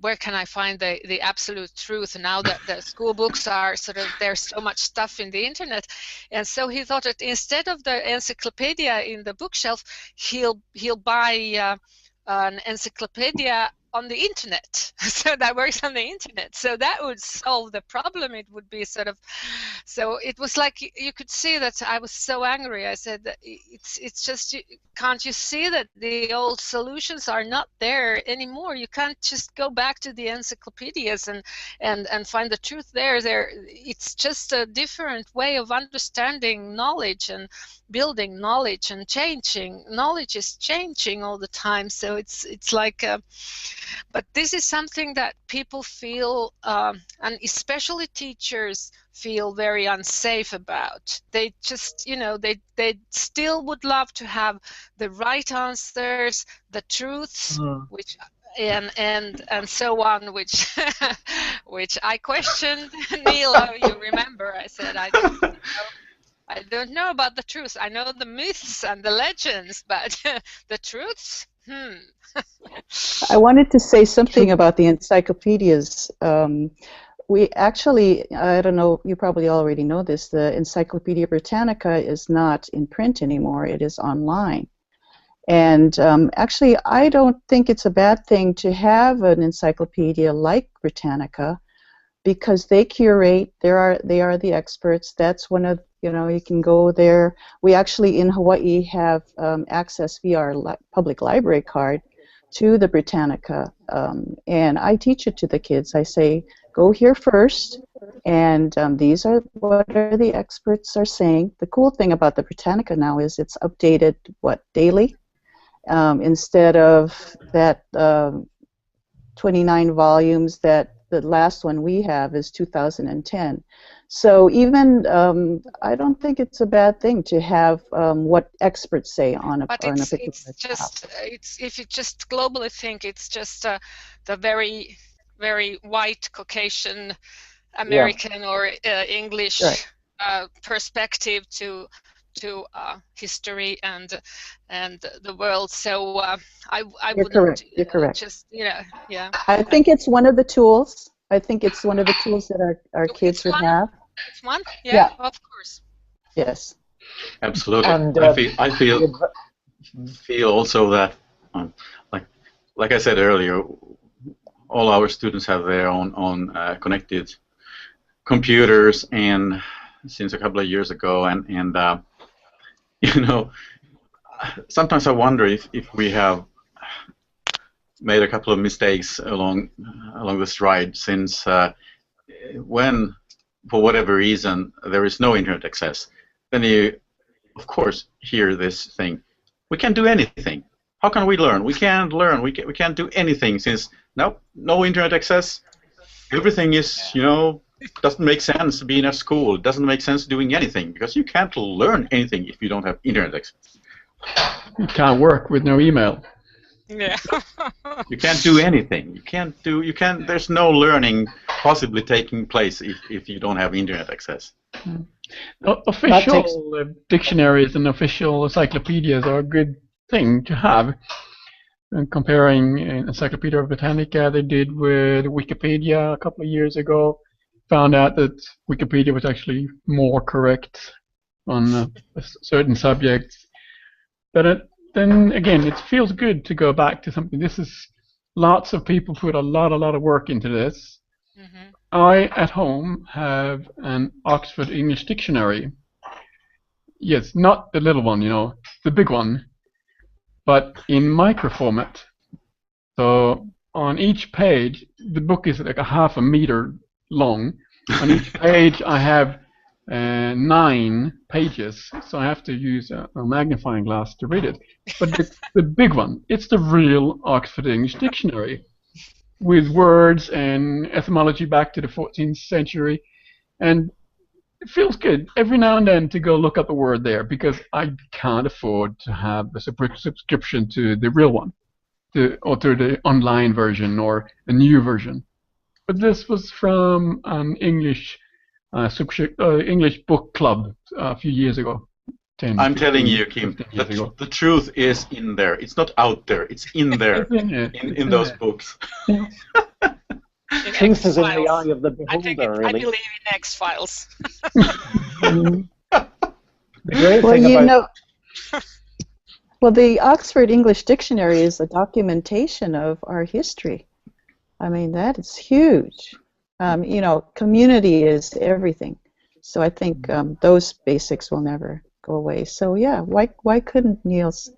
Speaker 2: where can I find the absolute truth now that the school books are sort of, there's so much stuff in the internet. And so he thought that instead of the encyclopedia in the bookshelf, he'll buy an encyclopedia on the internet, so that works on the internet. So that would solve the problem. It would be sort of, so it was like you could see that I was so angry. I said that it's just, can't you see that the old solutions are not there anymore? You can't just go back to the encyclopedias and find the truth there. It's just a different way of understanding knowledge and building knowledge and changing. Knowledge is changing all the time. So it's like, but this is something that people feel, and especially teachers feel very unsafe about. They just, they still would love to have the right answers, the truths, which and so on, which which I questioned. Neil, you remember, I said I don't know about the truth. I know the myths and the legends, but the truths?
Speaker 3: I wanted to say something about the encyclopedias. We actually, I don't know, you probably already know this, the Encyclopedia Britannica is not in print anymore. It is online. And actually, I don't think it's a bad thing to have an encyclopedia like Britannica, because they curate, they are the experts. That's one of, you can go there. We actually in Hawaii have access via our public library card to the Britannica, and I teach it to the kids. I say, go here first, and these are what are the experts are saying. The cool thing about the Britannica now is it's updated, daily, instead of that 29 volumes that the last one we have is 2010. So even I don't think it's a bad thing to have what experts say on a particular topic.
Speaker 2: If you just globally think, it's just the very, very white Caucasian American or English perspective to history and the world. So I wouldn't.
Speaker 3: You're correct.
Speaker 2: Just yeah.
Speaker 3: I think it's one of the tools. I think it's one of the tools that our kids would have.
Speaker 2: It's one. Yeah, of course.
Speaker 3: Yes.
Speaker 1: Absolutely.
Speaker 6: And
Speaker 1: I feel also that like I said earlier, all our students have their own connected computers, and since a couple of years ago, and sometimes I wonder if we have made a couple of mistakes along this ride, since when, for whatever reason, there is no internet access, then you, of course, hear this thing: we can't do anything. How can we learn? We can't learn. We can't do anything since no internet access. Everything is, doesn't make sense being at school. It doesn't make sense doing anything because you can't learn anything if you don't have internet access.
Speaker 5: You can't work with no email.
Speaker 2: Yeah.
Speaker 1: You can't do anything. There's no learning possibly taking place if you don't have internet access.
Speaker 5: Official dictionaries and official encyclopedias are a good thing to have. And comparing Encyclopedia Britannica they did with Wikipedia a couple of years ago, found out that Wikipedia was actually more correct on certain subjects. But then again, it feels good to go back to something. This is lots of people put a lot of work into this. Mm-hmm. I at home have an Oxford English Dictionary. Yes, not the little one, the big one, but in micro format. So on each page, the book is like a half a meter long. On each page, I have 9 pages, so I have to use a magnifying glass to read it. But it's the big one. It's the real Oxford English Dictionary with words and etymology back to the 14th century. And it feels good every now and then to go look up a word there, because I can't afford to have a subscription to the real one, or to the online version or a new version. But this was from an English English book club a few years ago.
Speaker 1: I'm telling you, Kim, the truth is in there. It's not out there. It's in there, in those books.
Speaker 6: Truth is in the eye of the beholder, really.
Speaker 2: I believe in X-Files.
Speaker 6: The great thing about...
Speaker 3: Well, the Oxford English Dictionary is a documentation of our history. I mean, that is huge. You know, community is everything. So I think those basics will never go away. So yeah, why couldn't Niels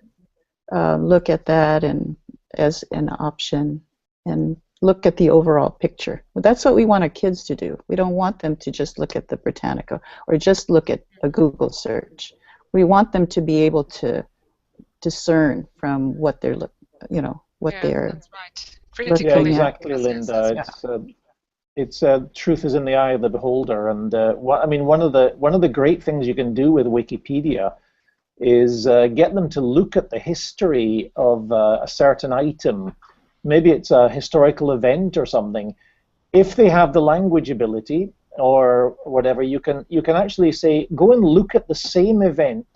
Speaker 3: look at that and as an option and look at the overall picture? Well, that's what we want our kids to do. We don't want them to just look at the Britannica or just look at a Google search. We want them to be able to discern from what they're they're.
Speaker 2: That's right.
Speaker 6: Yeah, exactly, Linda. It's truth is in the eye of the beholder, and one of the great things you can do with Wikipedia is get them to look at the history of a certain item. Maybe it's a historical event or something. If they have the language ability or whatever, you can actually say, go and look at the same event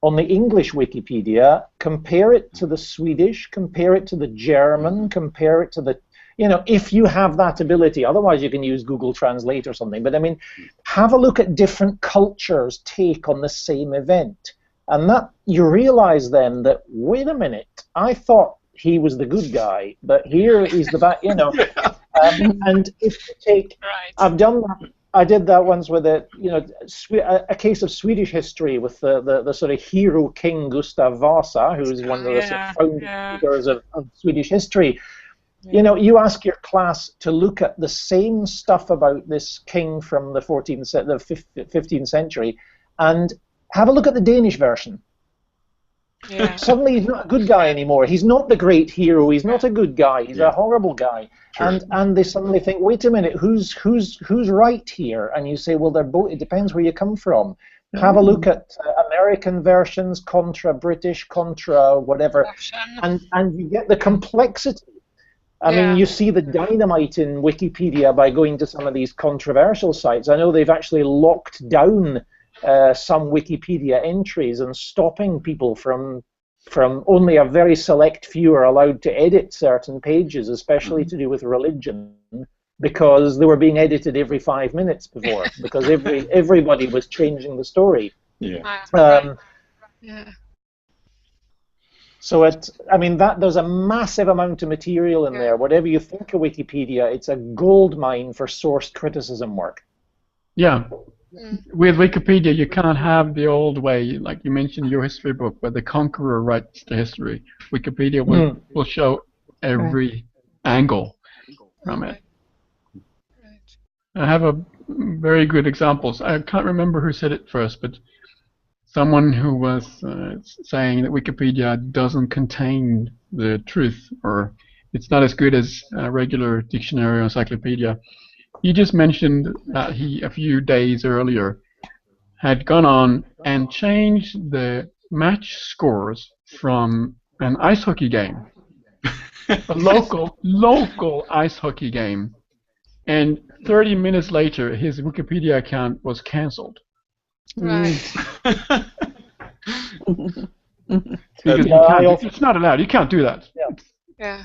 Speaker 6: on the English Wikipedia, compare it to the Swedish, compare it to the German, compare it to the, if you have that ability. Otherwise you can use Google Translate or something. But I mean, have a look at different cultures' take on the same event. And that you realize then that, wait a minute, I thought he was the good guy, but here he's the bad, and if you take, I've done that. I did that once with a case of Swedish history with the sort of hero king Gustav Vasa, who's one of the sort of founding figures of Swedish history. You ask your class to look at the same stuff about this king from the 15th century, and have a look at the Danish version.
Speaker 2: Yeah.
Speaker 6: Suddenly he's not a good guy anymore. He's not the great hero. He's not a good guy. He's a horrible guy. Sure. And they suddenly think, wait a minute, who's right here? And you say, well, they're both. It depends where you come from. Have a look at American versions contra British contra whatever, and you get the complexity. I mean, you see the dynamite in Wikipedia by going to some of these controversial sites. I know they've actually locked down some Wikipedia entries and stopping people from only a very select few are allowed to edit certain pages, especially to do with religion, because they were being edited every 5 minutes before, because everybody was changing the story. So there's a massive amount of material in there. Whatever you think of Wikipedia, it's a gold mine for sourced criticism work.
Speaker 5: Yeah. With Wikipedia, you can't have the old way, like you mentioned your history book, where the conqueror writes the history. Wikipedia will show every angle from it. I have a very good examples. I can't remember who said it first, but someone who was saying that Wikipedia doesn't contain the truth, or it's not as good as a regular dictionary or encyclopedia. He just mentioned that he, a few days earlier, had gone on and changed the match scores from an ice hockey game, a local ice hockey game, and 30 minutes later his Wikipedia account was cancelled.
Speaker 2: Right.
Speaker 5: Because it's not allowed. You can't do that.
Speaker 2: Yeah.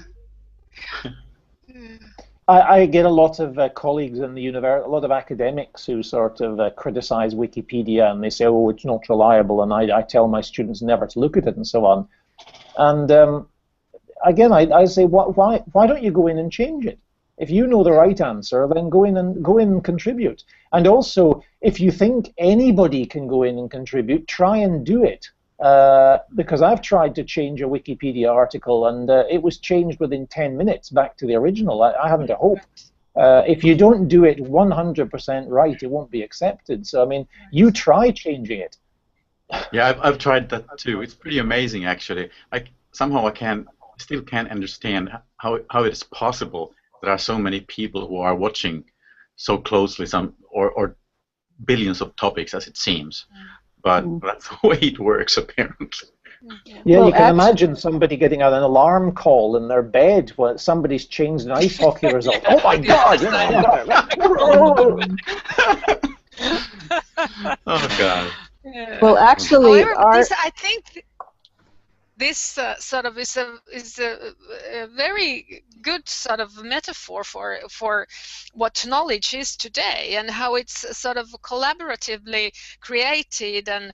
Speaker 6: I get a lot of colleagues in the university, a lot of academics who sort of criticize Wikipedia, and they say, oh, it's not reliable, and I tell my students never to look at it and so on. And again, I say, why don't you go in and change it? If you know the right answer, then go in and contribute. And also, if you think anybody can go in and contribute, try and do it. Because I've tried to change a Wikipedia article, and it was changed within 10 minutes back to the original. I haven't a hope. If you don't do it 100% right, it won't be accepted. So, I mean, you try changing it.
Speaker 1: Yeah, I've tried that too. It's pretty amazing, actually. Somehow I still can't understand how it is possible there are so many people who are watching so closely, or billions of topics as it seems, but that's the way it works apparently.
Speaker 6: Yeah,
Speaker 3: Well,
Speaker 6: you can imagine somebody getting an alarm call in their bed when somebody's changed an ice hockey result. Oh my God! You know.
Speaker 1: Oh God.
Speaker 3: Well, actually,
Speaker 2: however, I think this sort of is a very good sort of metaphor for what knowledge is today, and how it's sort of collaboratively created and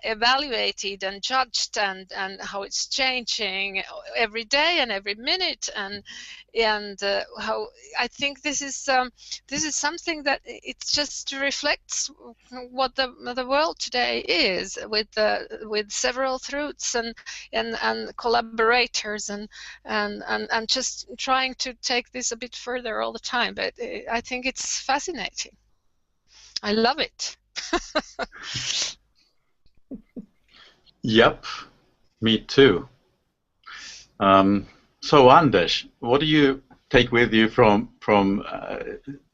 Speaker 2: evaluated and judged, and how it's changing every day and every minute, and how I think this is something that it just reflects what the world today is, with several truths and collaborators and just trying to take this a bit further all the time. But I think it's fascinating. I love it.
Speaker 1: Yep, me too. So Anders, what do you take with you from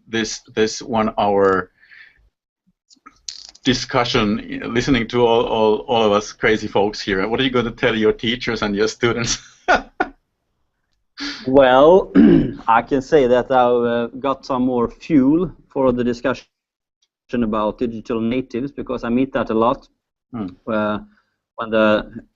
Speaker 1: this 1 hour discussion, listening to all of us crazy folks here? What are you going to tell your teachers and your students?
Speaker 8: Well, I can say that I've got some more fuel for the discussion about digital natives, because I meet that a lot. When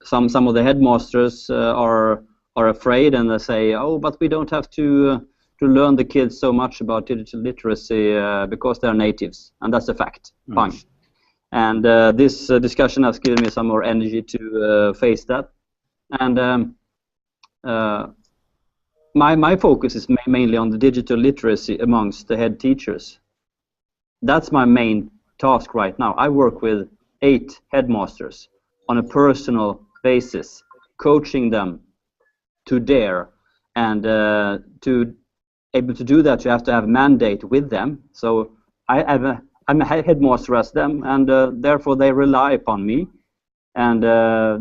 Speaker 8: some of the headmasters are afraid, and they say, "Oh, but we don't have to learn the kids so much about digital literacy because they're natives," and that's a fact. Fine. And this discussion has given me some more energy to face that. And my focus is mainly on the digital literacy amongst the head teachers. That's my main task right now. I work with 8 headmasters on a personal basis, coaching them to dare. And to able to do that, you have to have a mandate with them. So I'm a headmaster as them, and therefore they rely upon me. And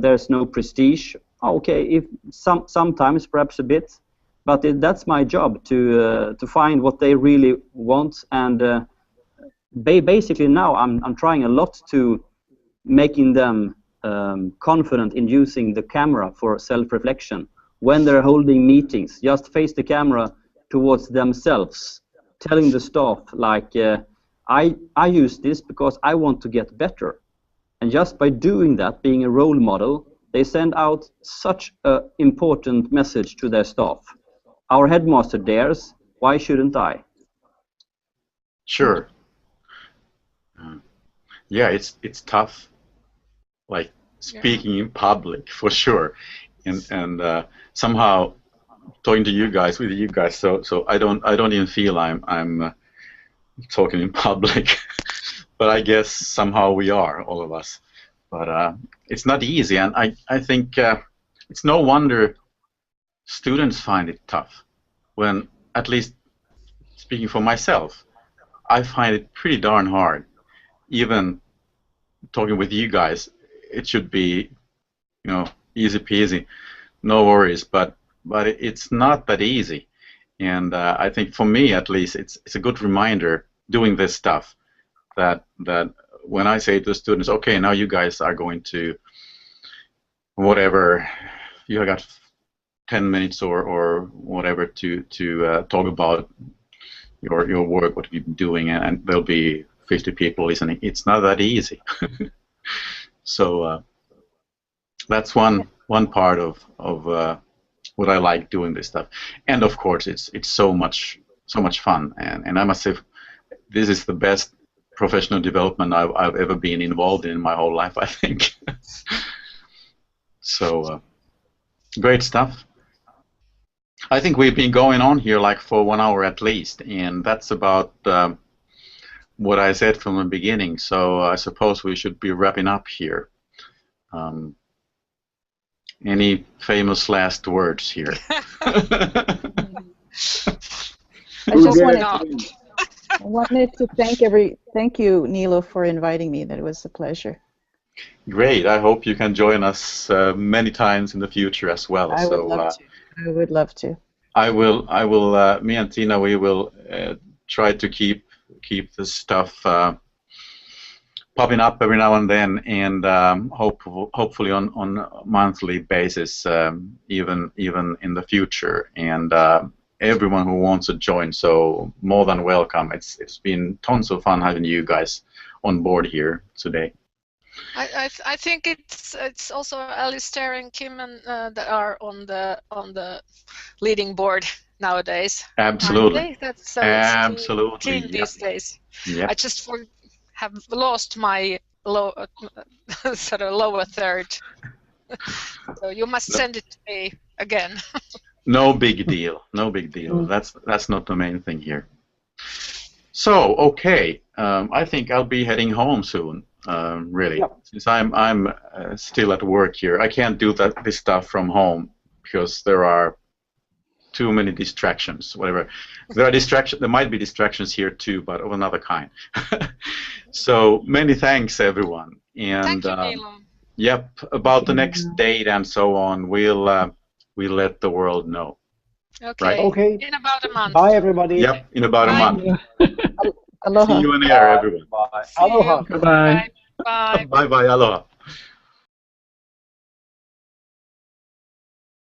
Speaker 8: there's no prestige. Okay, if sometimes perhaps a bit, but that's my job to find what they really want. And basically now I'm trying a lot to making them confident in using the camera for self-reflection. When they're holding meetings, just face the camera towards themselves, telling the staff like, I use this because I want to get better. And just by doing that, being a role model, they send out such an important message to their staff. Our headmaster dares, why shouldn't I?
Speaker 1: Sure. Yeah, it's tough, like speaking in public, for sure, and somehow talking to you guys, with you guys. So I don't even feel I'm talking in public, but I guess somehow we are, all of us. But it's not easy, and I think it's no wonder students find it tough. When, at least speaking for myself, I find it pretty darn hard. Even talking with you guys, it should be, easy peasy, no worries. But it's not that easy, and I think for me at least, it's a good reminder doing this stuff that when I say to the students, okay, now you guys are going to whatever, you got 10 minutes or whatever to talk about your work, what you've been doing, and there'll be 50 people listening. It's not that easy. So that's one part of what I like doing this stuff, and of course it's so much fun, and I must say this is the best professional development I've ever been involved in my whole life, I think. So great stuff. I think we've been going on here like for 1 hour at least, and that's about what I said from the beginning. So I suppose we should be wrapping up here. Any famous last words here?
Speaker 3: I wanted to thank you, Nilo, for inviting me. That was a pleasure.
Speaker 1: Great. I hope you can join us many times in the future as well.
Speaker 3: I would love to.
Speaker 1: I will. Me and Tina, we will try to keep this stuff popping up every now and then, and hopefully on a monthly basis, even in the future. And everyone who wants to join, so more than welcome. It's been tons of fun having you guys on board here today.
Speaker 2: I think it's also Alistair and Kim and that are on the leading board nowadays.
Speaker 1: Absolutely.
Speaker 2: That's
Speaker 1: Absolutely.
Speaker 2: team these days.
Speaker 1: Yep.
Speaker 2: I just have lost my sort of lower third. So you must send it to me again.
Speaker 1: No big deal. No big deal. That's not the main thing here. So okay, I think I'll be heading home soon. Really, since I'm still at work here, I can't do this stuff from home because there are too many distractions. Whatever, there might be distractions here too, but of another kind. So many thanks, everyone. And
Speaker 2: thank you, Milo.
Speaker 1: Yep, about the next date and so on, we'll let the world know.
Speaker 2: Okay.
Speaker 1: Right?
Speaker 6: Okay.
Speaker 2: In about a month.
Speaker 6: Bye, everybody.
Speaker 1: Yep, in about a month.
Speaker 3: Aloha.
Speaker 1: See you in the air, everyone.
Speaker 6: Bye.
Speaker 2: See you.
Speaker 6: Aloha.
Speaker 5: Goodbye.
Speaker 2: Bye.
Speaker 1: Bye bye, aloha.